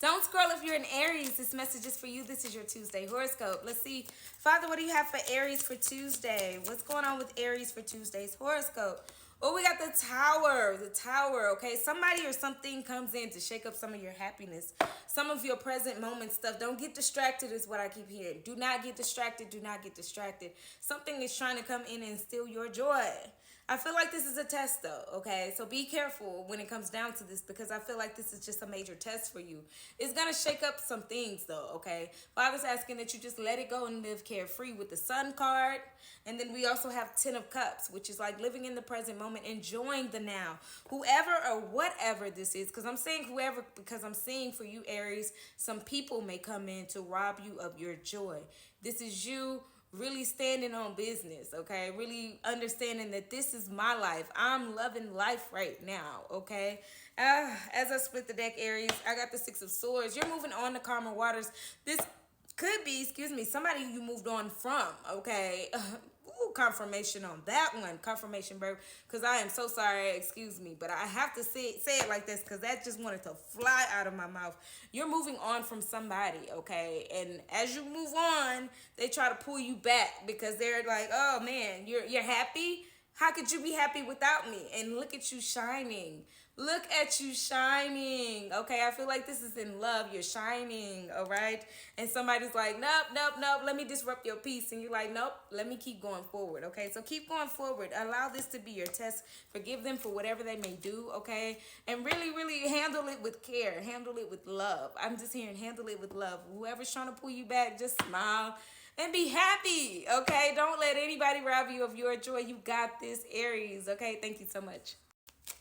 Don't scroll if you're an Aries. This message is for you. This is your Tuesday horoscope. Let's see. Father, what do you have for Aries for Tuesday? What's going on with Aries for Tuesday's horoscope? Oh, we got the Tower. The Tower, okay? Somebody or something comes in to shake up some of your happiness. Some of your present moment stuff. Don't get distracted is what I keep hearing. Do not get distracted. Do not get distracted. Something is trying to come in and steal your joy. I feel like this is a test though, okay? So be careful when it comes down to this because I feel like this is just a major test for you. It's going to shake up some things though, okay? Father's asking that you just let it go and live carefree with the Sun card. And then we also have 10 of Cups, which is like living in the present moment, enjoying the now. Whoever or whatever this is, because I'm saying whoever, because I'm seeing for you, Aries, some people may come in to rob you of your joy. This is you really standing on business, okay? Really understanding that this is my life. I'm loving life right now, okay? As I split the deck, Aries, I got the Six of Swords. You're moving on to calmer waters. This could be, somebody you moved on from, okay? Ooh, confirmation on that one. Confirmation, verb. Because I am so sorry, excuse me. But I have to say it like this because that just wanted to fly out of my mouth. You're moving on from somebody, okay? And as you move on, they try to pull you back because they're like, oh, man, you're happy? How could you be happy without me? And look at you shining. Look at you shining. Okay, I feel like this is in love. You're shining, all right? And somebody's like, nope, let me disrupt your peace. And you're like, nope, let me keep going forward, okay? So keep going forward. Allow this to be your test. Forgive them for whatever they may do, okay? And really, really handle it with care. Handle it with love. I'm just hearing handle it with love. Whoever's trying to pull you back, just smile and be happy, okay? Don't let anybody rob you of your joy. You got this, Aries, okay? Thank you so much.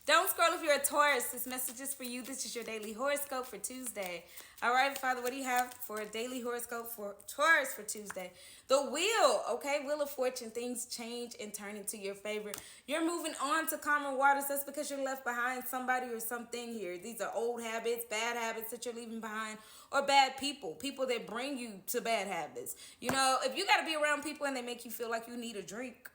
Don't scroll if you're a Taurus. This message is for you. This is your daily horoscope for Tuesday. All right, Father, what do you have for a daily horoscope for Taurus for Tuesday? The wheel, okay? Wheel of Fortune. Things change and turn into your favor. You're moving on to calmer waters. That's because you're left behind somebody or something here. These are old habits, bad habits that you're leaving behind, or bad people that bring you to bad habits. You know, if you got to be around people and they make you feel like you need a drink,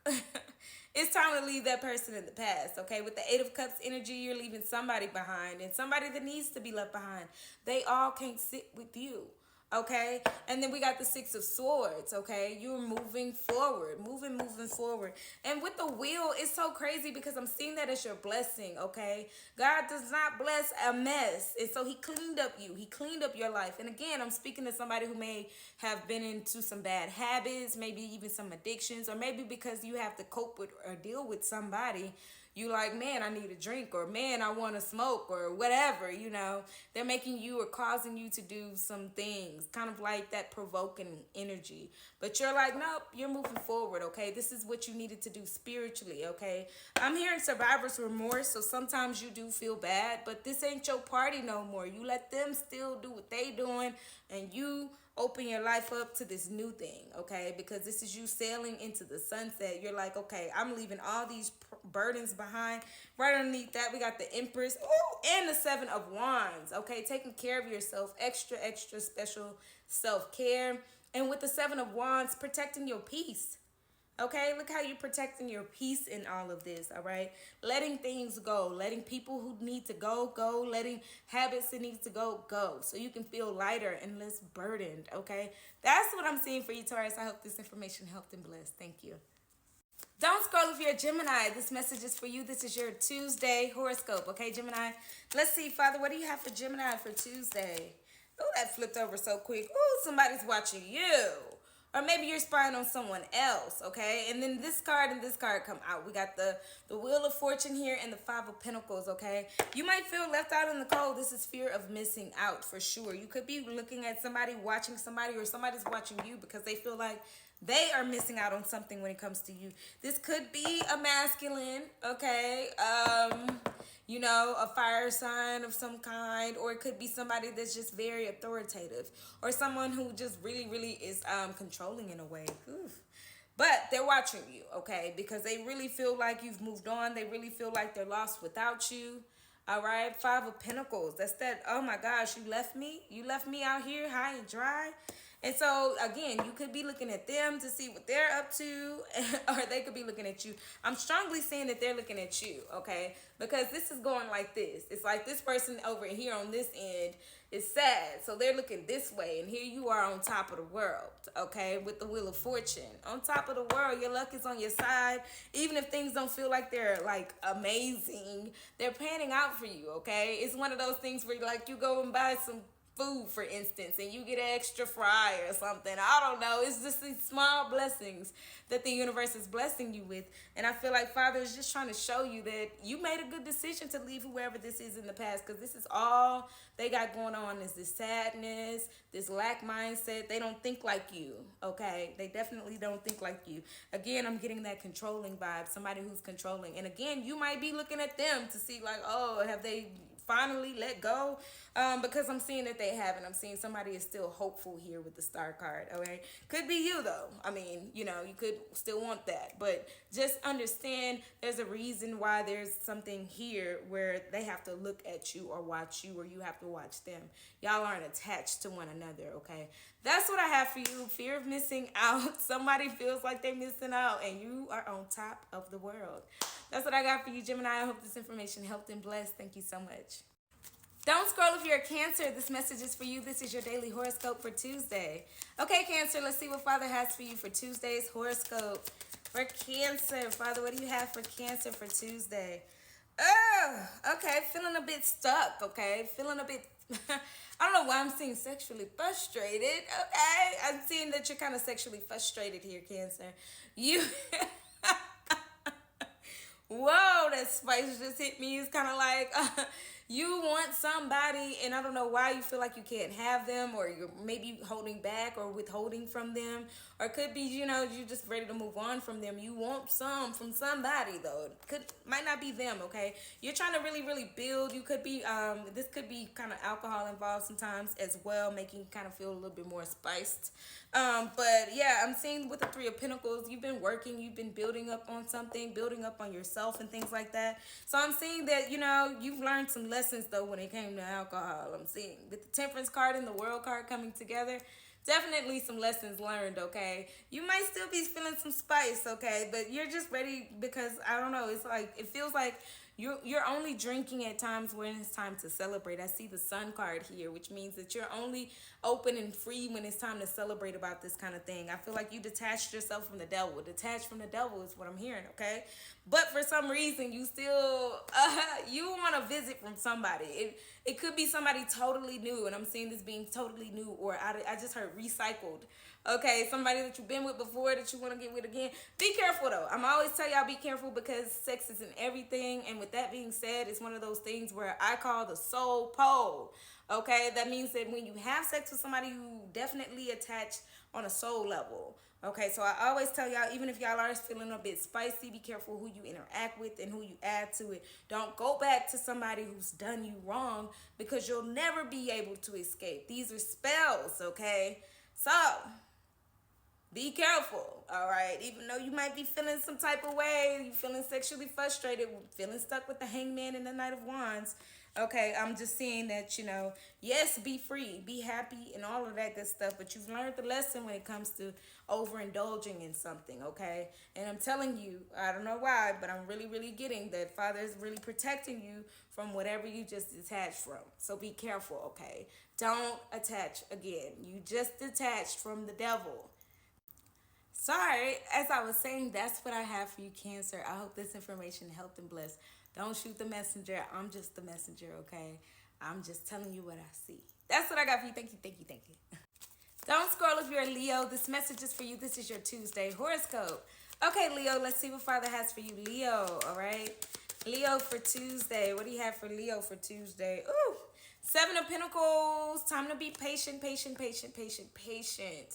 it's time to leave that person in the past, okay? With the Eight of Cups energy, you're leaving somebody behind and somebody that needs to be left behind. They all can't sit with you, okay? And then we got the Six of Swords, okay? You're moving forward, moving forward. And with the wheel, it's so crazy because I'm seeing that as your blessing, okay? God does not bless a mess. And so he cleaned up you. He cleaned up your life. And again, I'm speaking to somebody who may have been into some bad habits, maybe even some addictions, or maybe because you have to cope with or deal with somebody. You like, man, I need a drink, or man, I want to smoke, or whatever, you know. They're making you or causing you to do some things, kind of like that provoking energy. But you're like, nope, you're moving forward, okay? This is what you needed to do spiritually, okay? I'm hearing survivor's remorse, so sometimes you do feel bad, but this ain't your party no more. You let them still do what they doing, and you open your life up to this new thing, okay? Because this is you sailing into the sunset. You're like, okay, I'm leaving all these burdens behind. Right underneath that, we got the Empress, and the Seven of Wands, okay? Taking care of yourself, extra special self-care. And with the Seven of Wands, protecting your peace. Okay, look how you're protecting your peace in all of this, all right? Letting things go, letting people who need to go, letting habits that need to go, so you can feel lighter and less burdened, okay? That's what I'm seeing for you, Taurus. I hope this information helped and blessed. Thank you. Don't scroll if you're a Gemini. This message is for you. This is your Tuesday horoscope, okay, Gemini? Let's see, Father, what do you have for Gemini for Tuesday? Oh, that flipped over so quick. Oh, somebody's watching you. Or maybe you're spying on someone else, okay? And then this card and this card come out. We got the Wheel of Fortune here and the Five of Pentacles, okay? You might feel left out in the cold. This is fear of missing out for sure. You could be looking at somebody, watching somebody, or somebody's watching you because they feel like they are missing out on something when it comes to you. This could be a masculine, okay? You know, a fire sign of some kind, or it could be somebody that's just very authoritative, or someone who just really is controlling in a way. Oof. But they're watching you, okay? Because they really feel like you've moved on. They really feel like they're lost without you. All right, Five of Pentacles. That's that, oh my gosh, you left me out here high and dry. And so, again, you could be looking at them to see what they're up to, or they could be looking at you. I'm strongly saying that they're looking at you, okay? Because this is going like this. It's like this person over here on this end is sad, so they're looking this way, and here you are on top of the world, okay, with the Wheel of Fortune. On top of the world, your luck is on your side. Even if things don't feel like they're, like, amazing, they're panning out for you, okay? It's one of those things where, like, you go and buy some food, for instance, and you get an extra fry or something. I don't know. It's just these small blessings that the universe is blessing you with. And I feel like Father is just trying to show you that you made a good decision to leave whoever this is in the past, because this is all they got going on is this sadness, this lack mindset. They don't think like you, okay? They definitely don't think like you. Again, I'm getting that controlling vibe, somebody who's controlling. And again, you might be looking at them to see like, oh, have they finally let go? Because I'm seeing that they haven't. I'm seeing somebody is still hopeful here with the star card, okay? Could be you, though. I mean, you know, you could still want that. But just understand there's a reason why there's something here where they have to look at you or watch you, or you have to watch them. Y'all aren't attached to one another, okay? That's what I have for you. Fear of missing out. Somebody feels like they're missing out, and you are on top of the world. That's what I got for you, Gemini. I hope this information helped and blessed. Thank you so much. Don't scroll if you're a Cancer. This message is for you. This is your daily horoscope for Tuesday. Okay, Cancer, let's see what Father has for you for Tuesday's horoscope. For Cancer, Father, what do you have for Cancer for Tuesday? Oh, okay, feeling a bit stuck, okay? Feeling a bit, I don't know why I'm seeing sexually frustrated, okay? I'm seeing that you're kind of sexually frustrated here, Cancer. You... Whoa, that spice just hit me. It's kind of like you want somebody, and I don't know why you feel like you can't have them, or you're maybe holding back or withholding from them, or it could be, you know, you're just ready to move on from them. You want some from somebody, though. Might not be them, okay? You're trying to really, really build. You could be, this could be kind of alcohol involved sometimes as well, making you kind of feel a little bit more spiced. But yeah, I'm seeing with the Three of Pentacles, you've been working, you've been building up on something, building up on yourself and things like that. So I'm seeing that, you know, you've learned some lessons though when it came to alcohol. I'm seeing with the Temperance card and the World card coming together, definitely some lessons learned, okay? You might still be feeling some spice, okay? But you're just ready because, I don't know, it's like, it feels like you're only drinking at times when it's time to celebrate. I see the Sun card here, which means that you're only open and free when it's time to celebrate about this kind of thing. I feel like you detached yourself from the devil. Detached from the devil is what I'm hearing, okay? But for some reason, you still, you want to visit from somebody. It could be somebody totally new, and I'm seeing this being totally new, or I just heard recycled. Okay, somebody that you've been with before that you want to get with again. Be careful, though. I'm always tell y'all be careful because sex isn't everything. And with that being said, it's one of those things where I call the soul pole. Okay, that means that when you have sex with somebody, you definitely attach on a soul level. Okay, so I always tell y'all, even if y'all are feeling a bit spicy, be careful who you interact with and who you add to it. Don't go back to somebody who's done you wrong, because you'll never be able to escape. These are spells, okay? So be careful, all right? Even though you might be feeling some type of way, you feeling sexually frustrated, feeling stuck with the Hangman and the Knight of Wands, okay, I'm just seeing that, you know, yes, be free, be happy, and all of that good stuff, but you've learned the lesson when it comes to overindulging in something, okay? And I'm telling you, I don't know why, but I'm really, really getting that Father is really protecting you from whatever you just detached from. So be careful, okay? Don't attach again. You just detached from the devil. Sorry, as I was saying, that's what I have for you, Cancer. I hope this information helped and blessed. Don't shoot the messenger. I'm just the messenger, okay? I'm just telling you what I see. That's what I got for you. Thank you, thank you, thank you. Don't scroll if you're a Leo. This message is for you. This is your Tuesday horoscope. Okay, Leo, let's see what Father has for you. Leo, all right? Leo for Tuesday. What do you have for Leo for Tuesday? Ooh. Seven of Pentacles, time to be patient,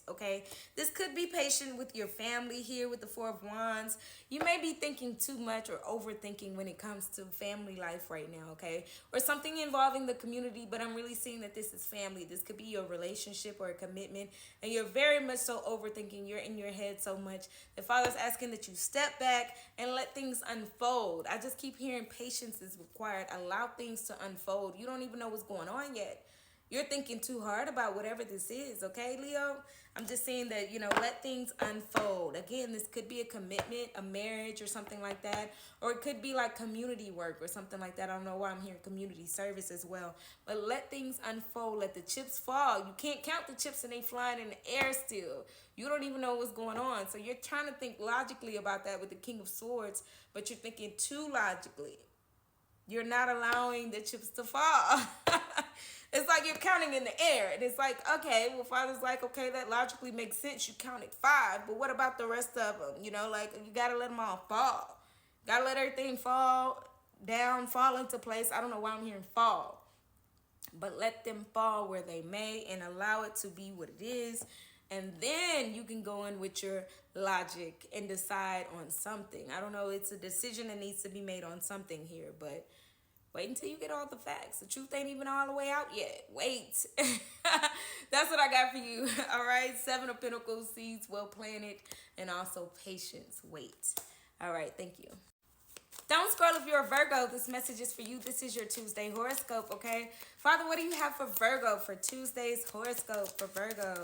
okay? This could be patient with your family here with the Four of Wands. You may be thinking too much or overthinking when it comes to family life right now, okay? Or something involving the community, but I'm really seeing that this is family. This could be your relationship or a commitment, and you're very much so overthinking. You're in your head so much. The Father's asking that you step back and let things unfold. I just keep hearing patience is required. Allow things to unfold. You don't even know what's going on yet. you're thinking too hard about whatever this is, okay, Leo? I'm just saying that, you know, let things unfold. Again, this could be a commitment, a marriage or something like that. Or it could be like community work or something like that. I don't know why I'm hearing community service as well. But let things unfold. Let the chips fall. You can't count the chips and they flying in the air still. You don't even know what's going on. So you're trying to think logically about that with the King of Swords, but you're thinking too logically. You're not allowing the chips to fall. It's like you're counting in the air. And it's like, okay, well, Father's like, okay, that logically makes sense. You counted 5, but what about the rest of them? You know, like, you got to let them all fall. Got to let everything fall down, fall into place. I don't know why I'm hearing fall. But let them fall where they may and allow it to be what it is. And then you can go in with your logic and decide on something. I don't know. It's a decision that needs to be made on something here, but wait until you get all the facts. The truth ain't even all the way out yet. Wait. That's what I got for you. All right. 7 of Pentacles, seeds well planted, and also patience. Wait. All right. Thank you. Don't scroll if you're a Virgo. This message is for you. This is your Tuesday horoscope, okay? Father, what do you have for Virgo for Tuesday's horoscope for Virgo?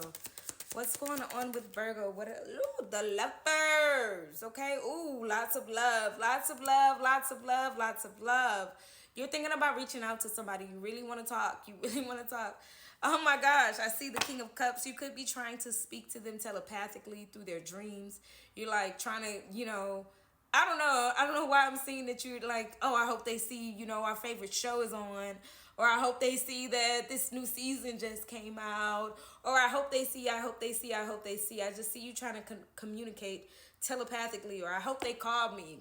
What's going on with Virgo? Ooh, the lovers, okay? Ooh, lots of love, lots of love, lots of love, lots of love. You're thinking about reaching out to somebody. You really want to talk. You really want to talk. Oh my gosh, I see the King of Cups. You could be trying to speak to them telepathically through their dreams. You're like trying to, you know, I don't know. I don't know why I'm seeing that you're like, oh, I hope they see, you know, our favorite show is on. Or I hope they see that this new season just came out. Or I hope they see, I hope they see, I hope they see. I just see you trying to communicate telepathically. Or I hope they call me.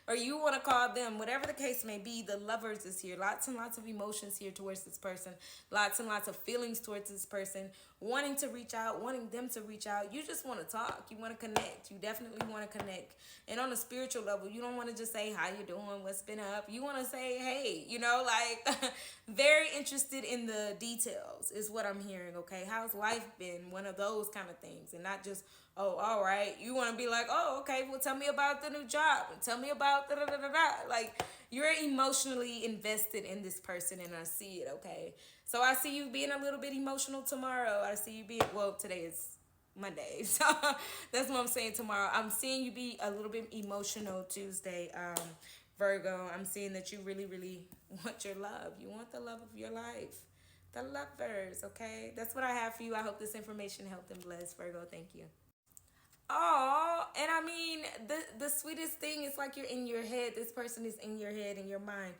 Or you want to call them. Whatever the case may be, the lovers is here. Lots and lots of emotions here towards this person. Lots and lots of feelings towards this person. Wanting to reach out, wanting them to reach out. You just want to talk. You want to connect. You definitely want to connect. And on a spiritual level, you don't want to just say, how you doing? What's been up? You want to say, hey, you know, like very interested in the details is what I'm hearing, okay? How's life been? One of those kind of things. And not just, oh, all right. You want to be like, oh, okay, well, tell me about the new job. And tell me about da-da-da-da-da. Like, you're emotionally invested in this person, and I see it, okay? So I see you being a little bit emotional tomorrow. I see you being, well, today is Monday. So that's what I'm saying tomorrow. I'm seeing you be a little bit emotional Tuesday, Virgo. I'm seeing that you really, really want your love. You want the love of your life. The lovers, okay? That's what I have for you. I hope this information helped and blessed, Virgo. Thank you. Oh, and I mean, the sweetest thing is like you're in your head. This person is in your head, in your mind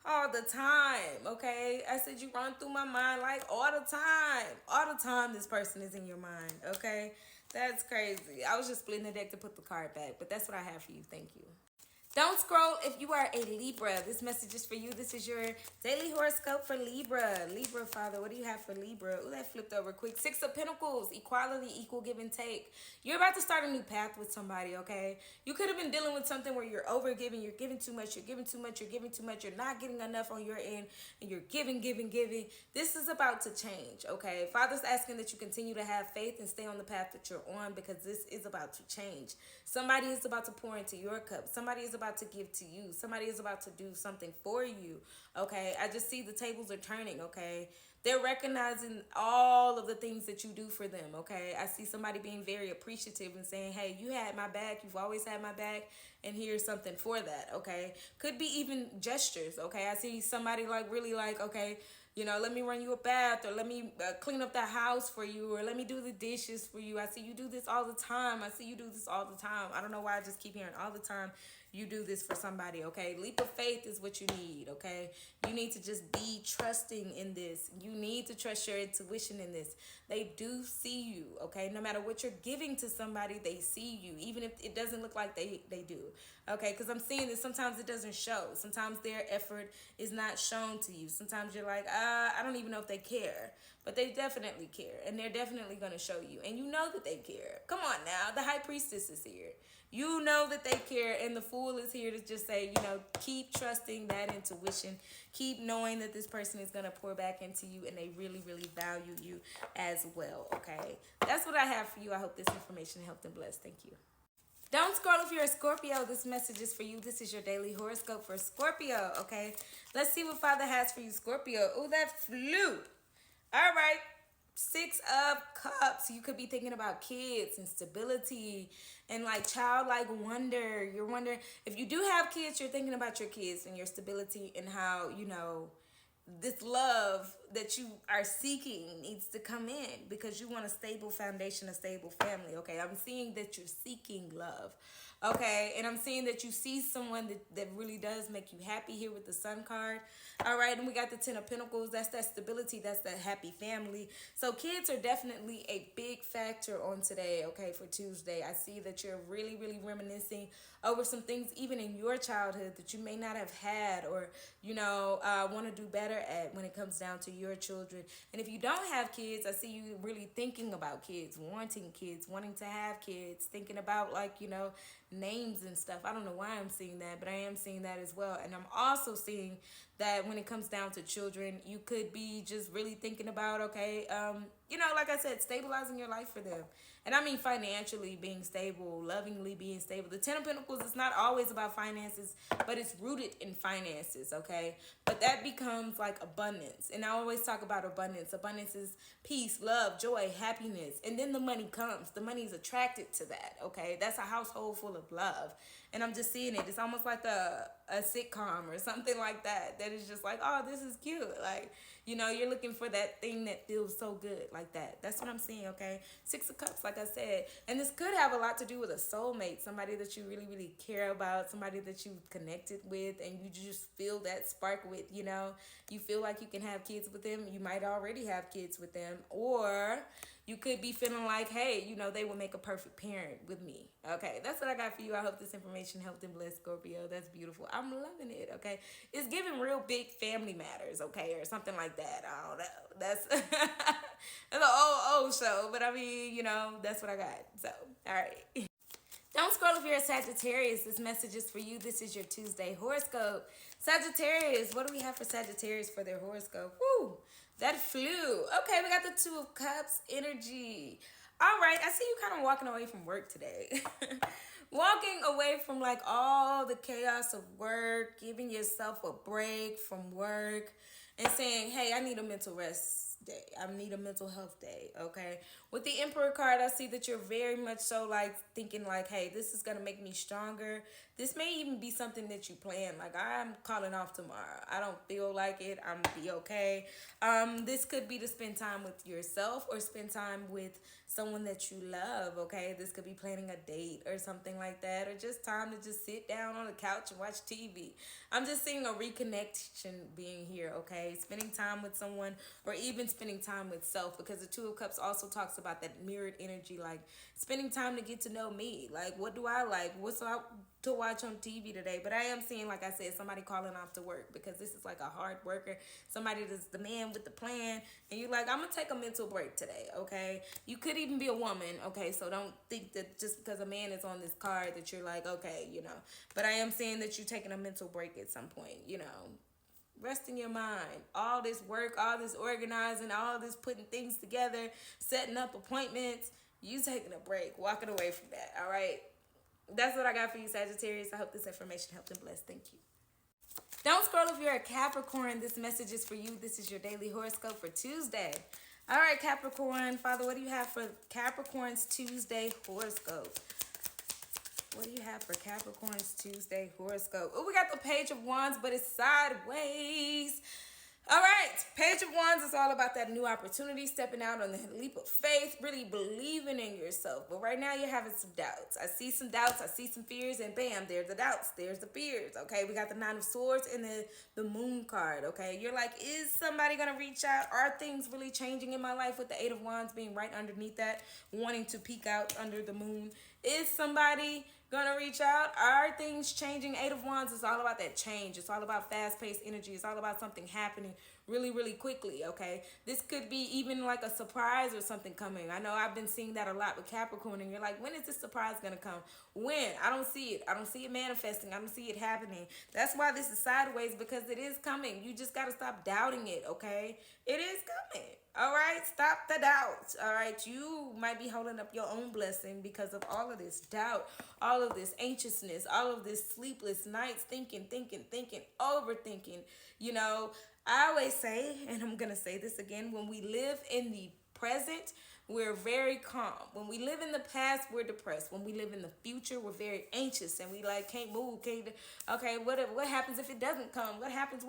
all the time, okay? I said you run through my mind like all the time. All the time this person is in your mind, okay? That's crazy. I was just splitting the deck to put the card back, but that's what I have for you. Thank you. Don't scroll if you are a Libra. This message is for you. This is your daily horoscope for Libra. Libra, Father, what do you have for Libra? Ooh, that flipped over quick. 6 of Pentacles, equality, equal give and take. You're about to start a new path with somebody, okay? You could have been dealing with something where you're over giving, you're giving too much, you're giving too much, you're giving too much, you're not getting enough on your end, and you're giving. This is about to change, okay? Father's asking that you continue to have faith and stay on the path that you're on, because this is about to change. Somebody is about to pour into your cup. Somebody is about to give to you. Somebody is about to do something for you, okay? I just see the tables are turning, okay? They're recognizing all of the things that you do for them, okay? I see somebody being very appreciative and saying, hey, you had my back. You've always had my back, and here's something for that, okay? Could be even gestures, okay? I see somebody like really like, okay, you know, let me run you a bath, or let me clean up the house for you, or let me do the dishes for you. I see you do this all the time. I see you do this all the time. I don't know why I just keep hearing all the time you do this for somebody, okay? Leap of faith is what you need, okay? You need to just be trusting in this. You need to trust your intuition in this. They do see you, okay? No matter what you're giving to somebody, they see you, even if it doesn't look like they do, okay? Because I'm seeing that sometimes it doesn't show. Sometimes their effort is not shown to you. Sometimes you're like, I don't even know if they care. But they definitely care, and they're definitely going to show you. And you know that they care. Come on now. The High Priestess is here. You know that they care, and the Fool is here to just say, you know, keep trusting that intuition. Keep knowing that this person is going to pour back into you, and they really, really value you as well, okay? That's what I have for you. I hope this information helped and blessed. Thank you. Don't scroll if you're a Scorpio. This message is for you. This is your daily horoscope for Scorpio, okay? Let's see what Father has for you, Scorpio. Oh, that flew. of Cups. You could be thinking about kids and stability and like childlike wonder. You're wondering if you do have kids, you're thinking about your kids and your stability and how, you know, this love that you are seeking needs to come in because you want a stable foundation, a stable family. Okay, I'm seeing that you're seeking love. Okay, and I'm seeing that you see someone that really does make you happy here with the Sun card. All right, and we got the Ten of Pentacles. That's that stability. That's that happy family. So kids are definitely a big factor on today, okay, for Tuesday. I see that you're really, really reminiscing over some things even in your childhood that you may not have had or, you know, want to do better at when it comes down to your children. And if you don't have kids, I see you really thinking about kids, wanting to have kids, thinking about like, you know, names and stuff. I don't know why I'm seeing that, but I am seeing that as well. And I'm also seeing that when it comes down to children, you could be just really thinking about, okay, you know, like I said, stabilizing your life for them. And I mean financially being stable, lovingly being stable. The Ten of Pentacles is not always about finances, but it's rooted in finances, okay? But that becomes like abundance. And I always talk about abundance. Abundance is peace, love, joy, happiness. And then the money comes. The money is attracted to that, okay? That's a household full of love. And I'm just seeing it. It's almost like a sitcom or something like that. That is just like, oh, this is cute. Like, you know, you're looking for that thing that feels so good like that. That's what I'm seeing, okay? Six of Cups, like I said. And this could have a lot to do with a soulmate, somebody that you really, really care about, somebody that you've connected with, and you just feel that spark with, you know? You feel like you can have kids with them. You might already have kids with them. Or you could be feeling like, hey, you know, they will make a perfect parent with me. Okay, that's what I got for you. I hope this information helped and blessed Scorpio. That's beautiful. I'm loving it, okay? It's giving real big family matters, okay, or something like that. I don't know. That's, that's an old show, but I mean, you know, that's what I got. So, all right. Don't scroll if you're a Sagittarius. This message is for you. This is your Tuesday horoscope. Sagittarius, what do we have for Sagittarius for their horoscope? Woo, that flew. Okay, we got the Two of Cups energy. All right, I see you kind of walking away from work today. Walking away from like all the chaos of work, giving yourself a break from work and saying, hey, I need a mental rest day. I need a mental health day, okay? With the Emperor card, I see that you're very much so like thinking like, hey, this is going to make me stronger. This may even be something that you plan. Like, I'm calling off tomorrow. I don't feel like it. I'm going to be okay. This could be to spend time with yourself or spend time with someone that you love, okay? This could be planning a date or something like that, or just time to just sit down on the couch and watch TV. I'm just seeing a reconnection being here, okay? Spending time with someone or even spending time with self, because the Two of Cups also talks about that mirrored energy, like spending time to get to know me. Like, what do I like? What's up to watch on TV today? But I am seeing, like I said, somebody calling off to work because this is like a hard worker, somebody that's the man with the plan, and you're like, I'm gonna take a mental break today, okay? You could even be a woman, okay? So don't think that just because a man is on this card that you're like, okay, you know. But I am saying that you're taking a mental break at some point, you know. Resting your mind. All this work, all this organizing, all this putting things together, setting up appointments, you taking a break, walking away from that, all right? That's what I got for you, Sagittarius. I hope this information helped and blessed. Thank you. Don't scroll if you're a Capricorn. This message is for you. This is your daily horoscope for Tuesday. All right, Capricorn. Father, what do you have for Capricorn's Tuesday horoscope? What do you have for Capricorn's Tuesday horoscope? Oh, we got the Page of Wands, but it's sideways. All right, Page of Wands is all about that new opportunity, stepping out on the leap of faith, really believing in yourself. But right now you're having some doubts. I see some doubts, I see some fears, and bam, there's the doubts, there's the fears, okay? We got the Nine of Swords and the Moon card, okay? You're like, is somebody going to reach out? Are things really changing in my life with the Eight of Wands being right underneath that, wanting to peek out under the moon? Is somebody gonna reach out? Are things changing? Eight of Wands is all about that change. It's all about fast-paced energy. It's all about something happening really, really quickly, okay? This could be even like a surprise or something coming. I know I've been seeing that a lot with Capricorn, and you're like, when is this surprise gonna come? When? I don't see it. I don't see it manifesting. I don't see it happening. That's why this is sideways, because it is coming. You just gotta stop doubting it, okay? It is coming. All right, stop the doubt. All right, you might be holding up your own blessing because of all of this doubt, all of this anxiousness, all of this sleepless nights, thinking, overthinking. You know, I always say, and I'm going to say this again, when we live in the present, we're very calm. When we live in the past, we're depressed. When we live in the future, we're very anxious and we like can't move. Okay, what happens if it doesn't come? What happens?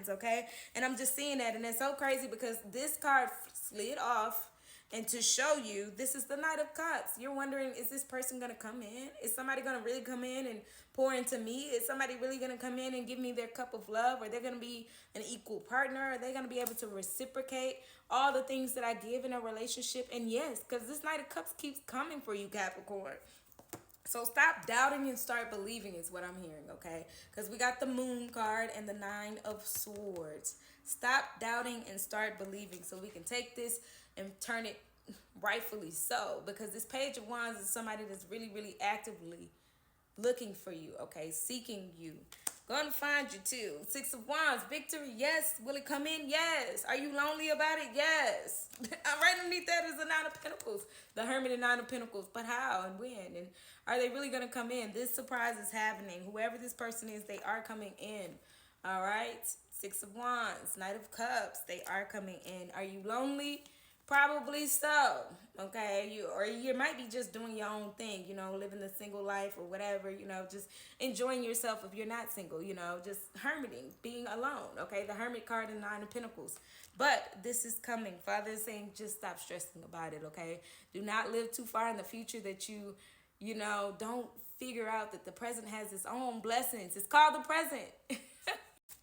Okay, and I'm just seeing that, and it's so crazy because this card slid off. And to show you, this is the Knight of Cups. You're wondering, is this person going to come in? Is somebody going to really come in and pour into me? Is somebody really going to come in and give me their cup of love? Are they going to be an equal partner? Are they going to be able to reciprocate all the things that I give in a relationship? And yes, because this Knight of Cups keeps coming for you, Capricorn. So stop doubting and start believing is what I'm hearing, okay? Because we got the Moon card and the Nine of Swords. Stop doubting and start believing so we can take this and turn it rightfully so, because this Page of Wands is somebody that's really, really actively looking for you, okay, seeking you. Gonna find you too. Six of Wands, victory, yes. Will it come in? Yes. Are you lonely about it? Yes. Right underneath that is the Nine of Pentacles, the Hermit and Nine of Pentacles. But how and when? And are they really gonna come in? This surprise is happening. Whoever this person is, they are coming in. All right. Six of Wands, Knight of Cups, they are coming in. Are you lonely? Probably so, okay? You might be just doing your own thing, you know, living the single life or whatever, you know, just enjoying yourself if you're not single, you know, just hermiting, being alone, okay? The Hermit card and Nine of Pentacles. But this is coming. Father is saying just stop stressing about it, okay? Do not live too far in the future that you know, don't figure out that the present has its own blessings. It's called the present.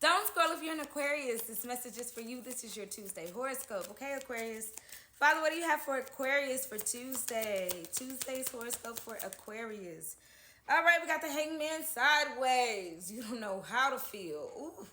Don't scroll if you're an Aquarius. This message is for you. This is your Tuesday horoscope. Okay, Aquarius. Father, what do you have for Aquarius for Tuesday? Tuesday's horoscope for Aquarius. All right, we got the Hangman sideways. You don't know how to feel. Ooh.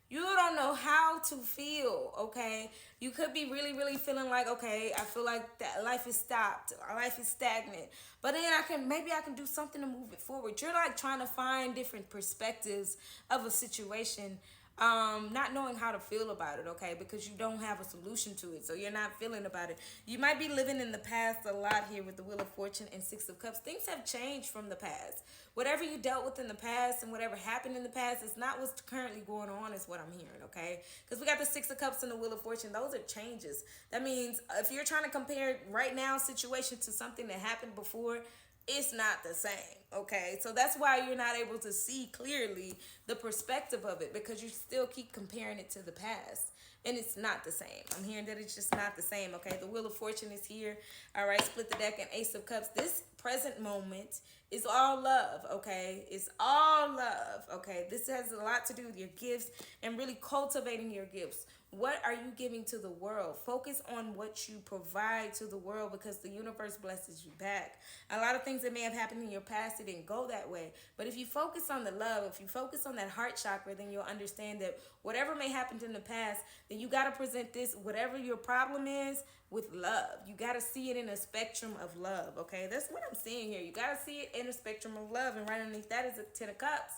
You don't know how to feel, okay? You could be really, really feeling like, okay, I feel like that life is stopped. Life is stagnant. But then maybe I can do something to move it forward. You're like trying to find different perspectives of a situation, not knowing how to feel about it, okay? Because you don't have a solution to it, so you're not feeling about it. You might be living in the past a lot here with the Wheel of Fortune and Six of Cups. Things have changed from the past. Whatever you dealt with in the past and whatever happened in the past is not what's currently going on is what I'm hearing, okay? Because we got the Six of Cups and the Wheel of Fortune. Those are changes. That means if you're trying to compare right now situation to something that happened before, it's not the same, okay? So that's why you're not able to see clearly the perspective of it, because you still keep comparing it to the past. And it's not the same. I'm hearing that it's just not the same, okay? The Wheel of Fortune is here. All right, split the deck and Ace of Cups. This present moment is all love, okay? It's all love, okay? This has a lot to do with your gifts and really cultivating your gifts. What are you giving to the world? Focus on what you provide to the world, because the universe blesses you back. A lot of things that may have happened in your past, it didn't go that way. But if you focus on the love, if you focus on that heart chakra, then you'll understand that whatever may happen in the past, then you got to present this, whatever your problem is, with love. You got to see it in a spectrum of love, okay? That's what I'm seeing here. You got to see it in a spectrum of love. And right underneath that is a Ten of Cups.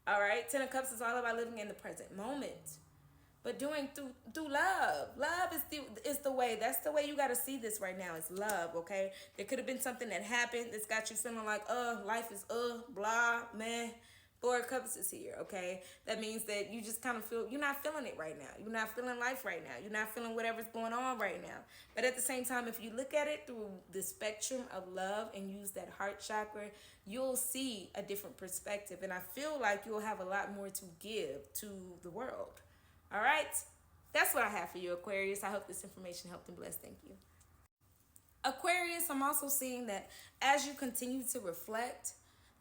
All right? Ten of Cups is all about living in the present moment. But doing through love. Love is the way. That's the way you got to see this right now. It's love, okay? There could have been something that happened that's got you feeling like, life is, blah, meh. Four of Cups is here, okay? That means that you just kind of feel, you're not feeling it right now. You're not feeling life right now. You're not feeling whatever's going on right now. But at the same time, if you look at it through the spectrum of love and use that heart chakra, you'll see a different perspective. And I feel like you'll have a lot more to give to the world. All right, that's what I have for you, Aquarius. I hope this information helped and blessed. Thank you. Aquarius, I'm also seeing that as you continue to reflect,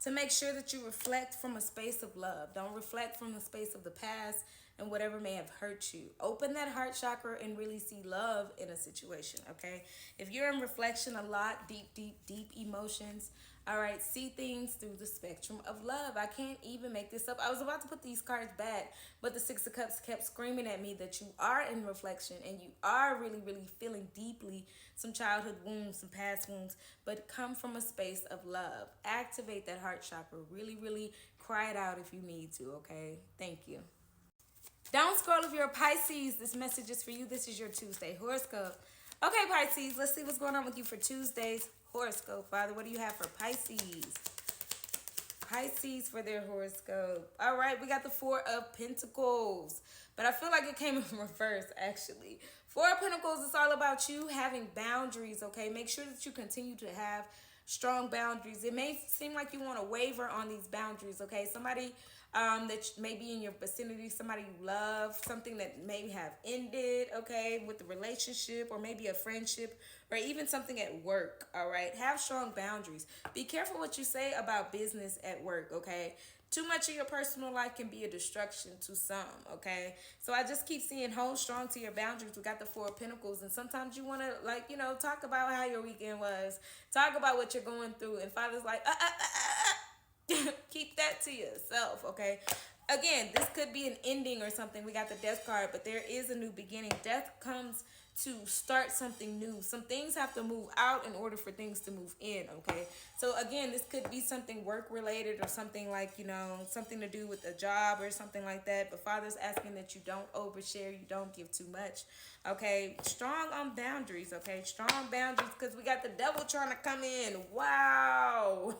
to make sure that you reflect from a space of love. Don't reflect from the space of the past and whatever may have hurt you. Open that heart chakra and really see love in a situation, okay? If you're in reflection a lot, deep emotions, all right, see things through the spectrum of love. I can't even make this up. I was about to put these cards back, but the Six of Cups kept screaming at me that you are in reflection and you are really, really feeling deeply some childhood wounds, some past wounds, but come from a space of love. Activate that heart chakra. Really, really cry it out if you need to, okay? Thank you. Don't scroll if you're a Pisces. This message is for you. This is your Tuesday horoscope. Okay, Pisces, let's see what's going on with you for Tuesday's horoscope. Father, what do you have for Pisces? Pisces for their horoscope. All right, we got the Four of Pentacles. But I feel like it came in reverse, actually. Four of Pentacles is all about you having boundaries, okay? Make sure that you continue to have strong boundaries. It may seem like you want to waver on these boundaries, okay? Somebody that may be in your vicinity, somebody you love, something that may have ended, okay, with the relationship, or maybe a friendship, or even something at work, all right? Have strong boundaries. Be careful what you say about business at work, okay? Too much of your personal life can be a destruction to some, okay? So I just keep seeing hold strong to your boundaries. We got the Four of Pentacles, and sometimes you want to, like, you know, talk about how your weekend was. Talk about what you're going through. And Father's like, keep that to yourself, okay? Again, this could be an ending or something. We got the Death card, but there is a new beginning. Death comes to start something new. Some things have to move out in order for things to move in, okay? So again, this could be something work related or something like, you know, something to do with a job or something like that. But Father's asking that you don't overshare, you don't give too much, okay? Strong on boundaries, okay? Strong boundaries, because we got the Devil trying to come in. Wow.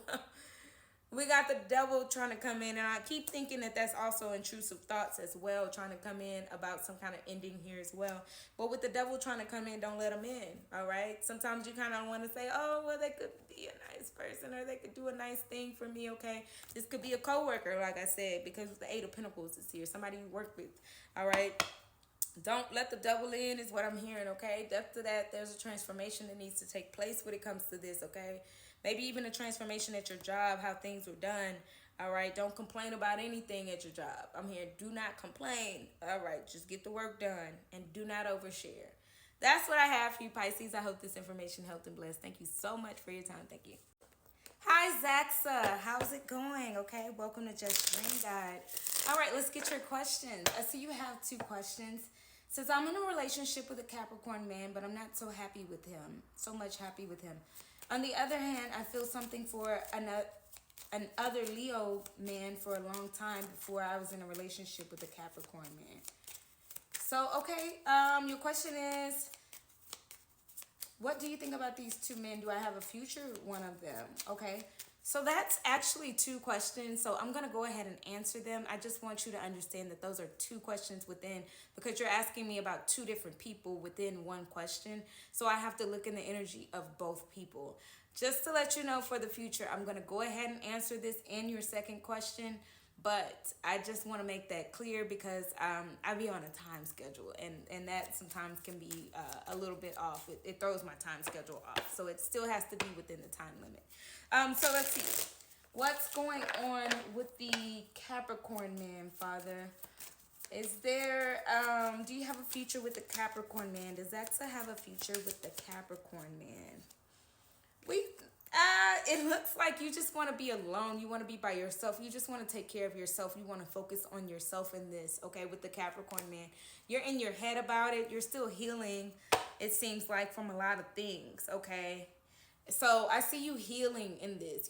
We got the Devil trying to come in, and I keep thinking that that's also intrusive thoughts as well, trying to come in about some kind of ending here as well. But with the Devil trying to come in, don't let him in, all right? Sometimes you kind of want to say, oh, well, they could be a nice person, or they could do a nice thing for me, okay? This could be a coworker, like I said, because the Eight of Pentacles is here, somebody you work with, all right? Don't let the Devil in is what I'm hearing, okay? After that, there's a transformation that needs to take place when it comes to this, okay? Maybe even a transformation at your job, how things were done, all right? Don't complain about anything at your job. I'm here. Do not complain, all right? Just get the work done and do not overshare. That's what I have for you, Pisces. I hope this information helped and blessed. Thank you so much for your time. Thank you. Hi, Zaxa. How's it going? Okay, welcome to Just Dream Guide. All right, let's get your questions. I see you have 2 questions. It says, I'm in a relationship with a Capricorn man, but I'm not so happy with him. So much happy with him. On the other hand, I feel something for another Leo man for a long time before I was in a relationship with a Capricorn man. So, okay, your question is, what do you think about these 2 men? Do I have a future with one of them? Okay, so that's actually 2 questions. So I'm going to go ahead and answer them. I just want you to understand that those are 2 questions within, because you're asking me about 2 different people within one question. So I have to look in the energy of both people. Just to let you know, for the future, I'm going to go ahead and answer this in your second question. But I just want to make that clear, because I be on a time schedule, and that sometimes can be a little bit off. It throws my time schedule off. So it still has to be within the time limit. So let's see. What's going on with the Capricorn man, Father? Is there, do you have a future with the Capricorn man? Does that have a future with the Capricorn man? It looks like you just want to be alone. You want to be by yourself. You just want to take care of yourself. You want to focus on yourself in this, okay, with the Capricorn man. You're in your head about it. You're still healing, it seems like, from a lot of things, okay? So I see you healing in this.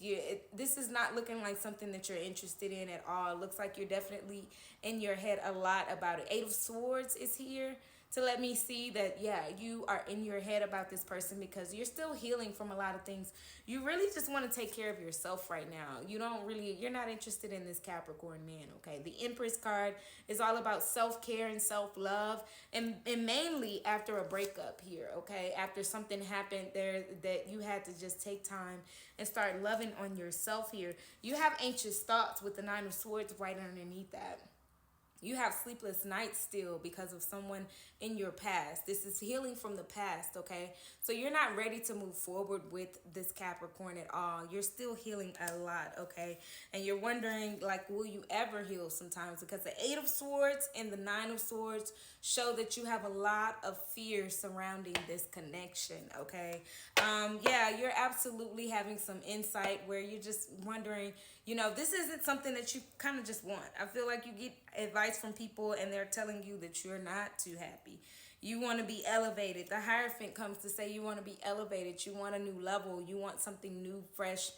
This is not looking like something that you're interested in at all. It looks like you're definitely in your head a lot about it. 8 of Swords is here to let me see that, yeah, you are in your head about this person, because you're still healing from a lot of things. You really just want to take care of yourself right now. You're not interested in this Capricorn man, okay? The Empress card is all about self-care and self-love, and mainly after a breakup here, okay? After something happened there that you had to just take time and start loving on yourself here. You have anxious thoughts with the 9 of Swords right underneath that. You have sleepless nights still because of someone in your past. This is healing from the past, okay? So you're not ready to move forward with this Capricorn at all. You're still healing a lot, okay? And you're wondering, like, will you ever heal sometimes? Because the 8 of Swords and the 9 of Swords show that you have a lot of fear surrounding this connection, okay? Yeah, you're absolutely having some insight where you're just wondering, this isn't something that you kind of just want. I feel like you get advice from people and they're telling you that you're not too happy. You want to be elevated. The Hierophant comes to say you want to be elevated. You want a new level. You want something new, fresh.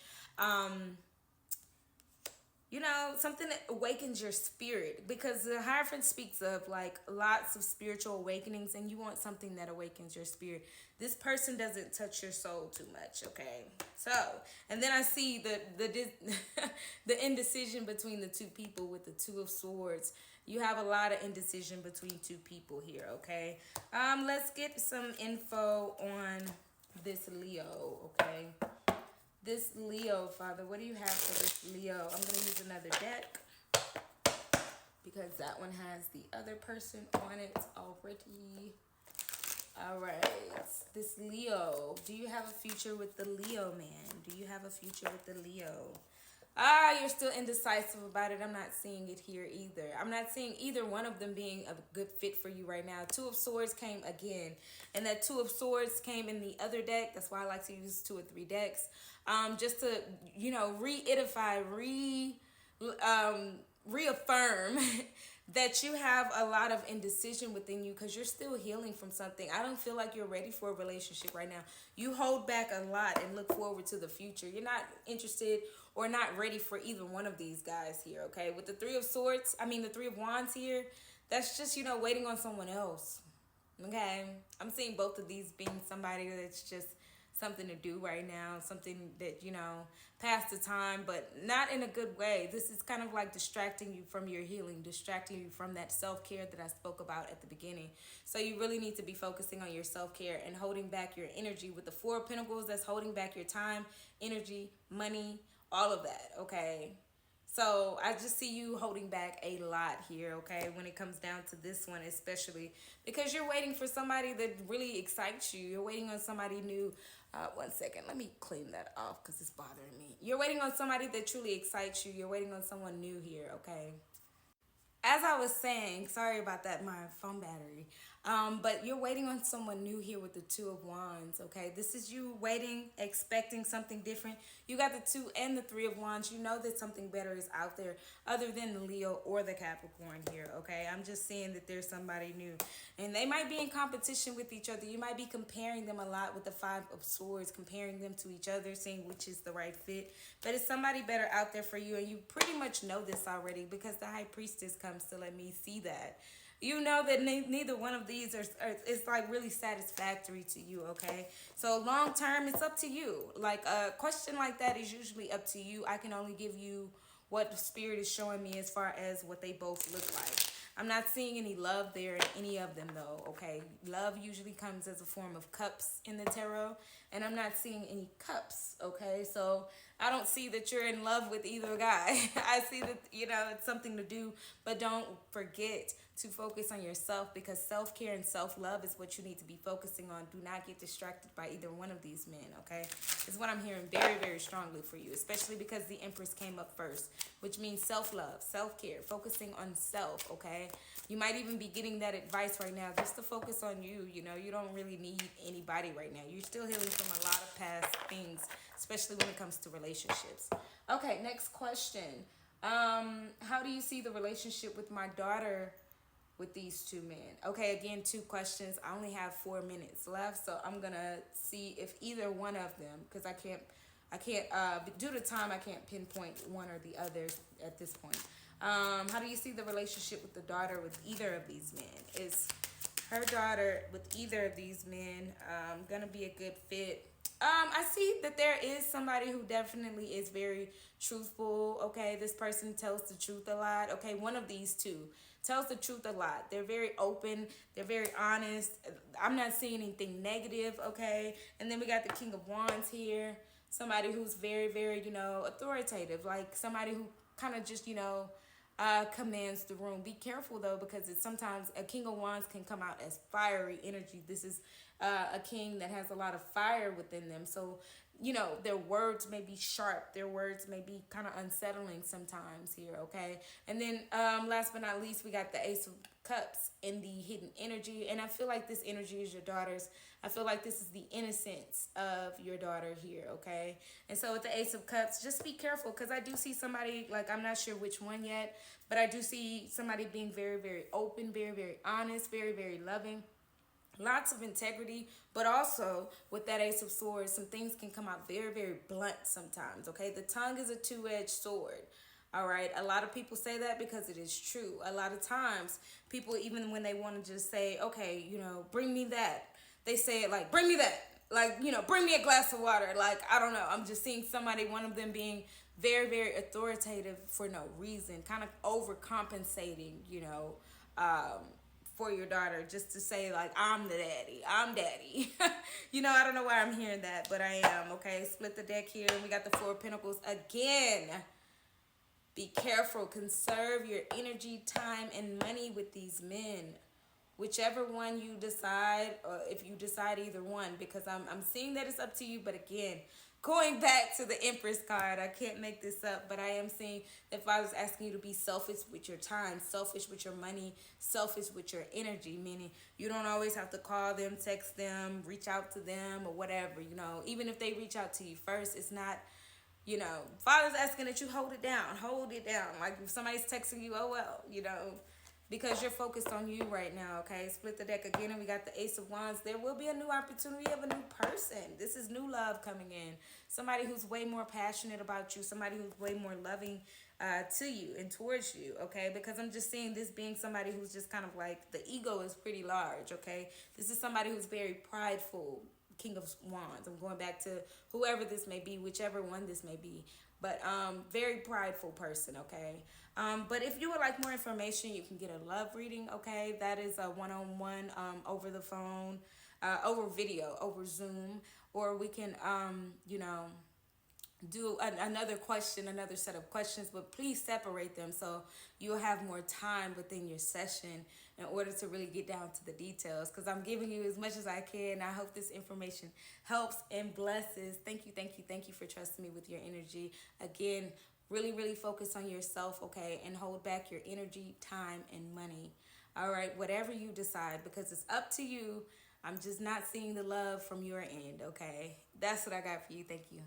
Something that awakens your spirit, because the Hierophant speaks of like lots of spiritual awakenings, and you want something that awakens your spirit. This person doesn't touch your soul too much, okay? So, and then I see the indecision between the 2 people with the 2 of Swords. You have a lot of indecision between two people here, okay? Let's get some info on this Leo, okay? This Leo, Father, what do you have for this Leo? I'm going to use another deck because that one has the other person on it already. All right, this Leo, do you have a future with the Leo, man? Do you have a future with the Leo? You're still indecisive about it. I'm not seeing it here either. I'm not seeing either one of them being a good fit for you right now. Two of Swords came again, and that Two of Swords came in the other deck. That's why I like to use 2 or 3 decks, just to, you know, reaffirm that you have a lot of indecision within you because you're still healing from something. I don't feel like you're ready for a relationship right now. You hold back a lot and look forward to the future. You're not interested or not ready for either one of these guys here, okay? With the the 3 of Wands here, that's just, you know, waiting on someone else, okay? I'm seeing both of these being somebody that's just something to do right now, something that, you know, pass the time, but not in a good way. This is kind of like distracting you from your healing, distracting you from that self-care that I spoke about at the beginning. So you really need to be focusing on your self-care and holding back your energy. With the 4 of Pentacles, that's holding back your time, energy, money, all of that, okay? So I just see you holding back a lot here, okay, when it comes down to this one especially, because you're waiting for somebody that really excites you. You're waiting on somebody new. One second, let me clean that off because it's bothering me. You're waiting on somebody that truly excites you. You're waiting on someone new here, okay? As I was saying, sorry about that, my phone battery. But you're waiting on someone new here with the 2 of Wands, okay? This is you waiting, expecting something different. You got the 2 and the 3 of Wands. You know that something better is out there other than the Leo or the Capricorn here, okay? I'm just seeing that there's somebody new. And they might be in competition with each other. You might be comparing them a lot with the 5 of Swords, comparing them to each other, seeing which is the right fit. But it's somebody better out there for you, and you pretty much know this already because the High Priestess comes to let me see that. You know that neither one of these is like really satisfactory to you, okay? So long term, it's up to you. Like a question like that is usually up to you. I can only give you what the spirit is showing me as far as what they both look like. I'm not seeing any love there in any of them though, okay? Love usually comes as a form of cups in the tarot, and I'm not seeing any cups, okay? So I don't see that you're in love with either guy. I see that, you know, it's something to do, but don't forget to focus on yourself because self-care and self-love is what you need to be focusing on. Do not get distracted by either one of these men, okay? Is what I'm hearing very, very strongly for you, especially because the Empress came up first, which means self-love, self-care, focusing on self, okay? You might even be getting that advice right now just to focus on you. You know, you don't really need anybody right now. You're still healing from a lot of past things, especially when it comes to relationships. Okay, next question. How do you see the relationship with my daughter with these 2 men? Okay, again, 2 questions. I only have 4 minutes left, so I'm gonna see if either one of them, because I can't due to time, I can't pinpoint one or the other at this point. How do you see the relationship with the daughter with either of these men? Is her daughter with either of these men gonna be a good fit? I see that there is somebody who definitely is very truthful, okay? This person tells the truth a lot, okay? One of these 2 tells the truth a lot. They're very open. They're very honest. I'm not seeing anything negative, okay? And then we got the King of Wands here. Somebody who's very, very, you know, authoritative. Like somebody who kind of just, you know, commands the room. Be careful, though, because it's sometimes a King of Wands can come out as fiery energy. This is a king that has a lot of fire within them. So, you know, their words may be sharp. Their words may be kind of unsettling sometimes here, okay? And then last but not least, we got the Ace of Cups in the hidden energy. And I feel like this energy is your daughter's. I feel like this is the innocence of your daughter here, okay? And so with the Ace of Cups, just be careful because I do see somebody, like I'm not sure which one yet, but I do see somebody being very, very open, very, very honest, very, very loving. Lots of integrity, but also with that Ace of Swords, some things can come out very, very blunt sometimes, okay? The tongue is a two-edged sword, all right? A lot of people say that because it is true. A lot of times, people, even when they want to just say, okay, you know, bring me that, they say it like, bring me that. like, you know, bring me a glass of water. Like, I don't know. I'm just seeing somebody, one of them being very, very authoritative for no reason, kind of overcompensating, you know, for your daughter, just to say, like, I'm the daddy. I'm daddy. You know, I don't know why I'm hearing that, but I am, okay? Split the deck here, and we got the Four of Pentacles again. Be careful. Conserve your energy, time, and money with these men. Whichever one you decide, or if you decide either one, because I'm seeing that it's up to you. But again, going back to the Empress card, I can't make this up, but I am seeing that Father's asking you to be selfish with your time, selfish with your money, selfish with your energy, meaning you don't always have to call them, text them, reach out to them, or whatever, you know. Even if they reach out to you first, it's not, you know, Father's asking that you hold it down, hold it down. Like if somebody's texting you, oh well, you know, because you're focused on you right now, okay? Split the deck again, and we got the Ace of Wands. There will be a new opportunity of a new person. This is new love coming in. Somebody who's way more passionate about you. Somebody who's way more loving to you and towards you, okay? Because I'm just seeing this being somebody who's just kind of like, the ego is pretty large, okay? This is somebody who's very prideful. King of Wands. I'm going back to whoever this may be, whichever one this may be. But very prideful person, okay? But if you would like more information, you can get a love reading, okay? That is a one-on-one over the phone, over video, over Zoom, or we can, you know, do another question, another set of questions, but please separate them so you'll have more time within your session in order to really get down to the details, because I'm giving you as much as I can. I hope this information helps and blesses. Thank you, thank you, thank you for trusting me with your energy. Again, really, really focus on yourself, okay, and hold back your energy, time, and money. All right, whatever you decide, because it's up to you. I'm just not seeing the love from your end, okay? That's what I got for you. Thank you.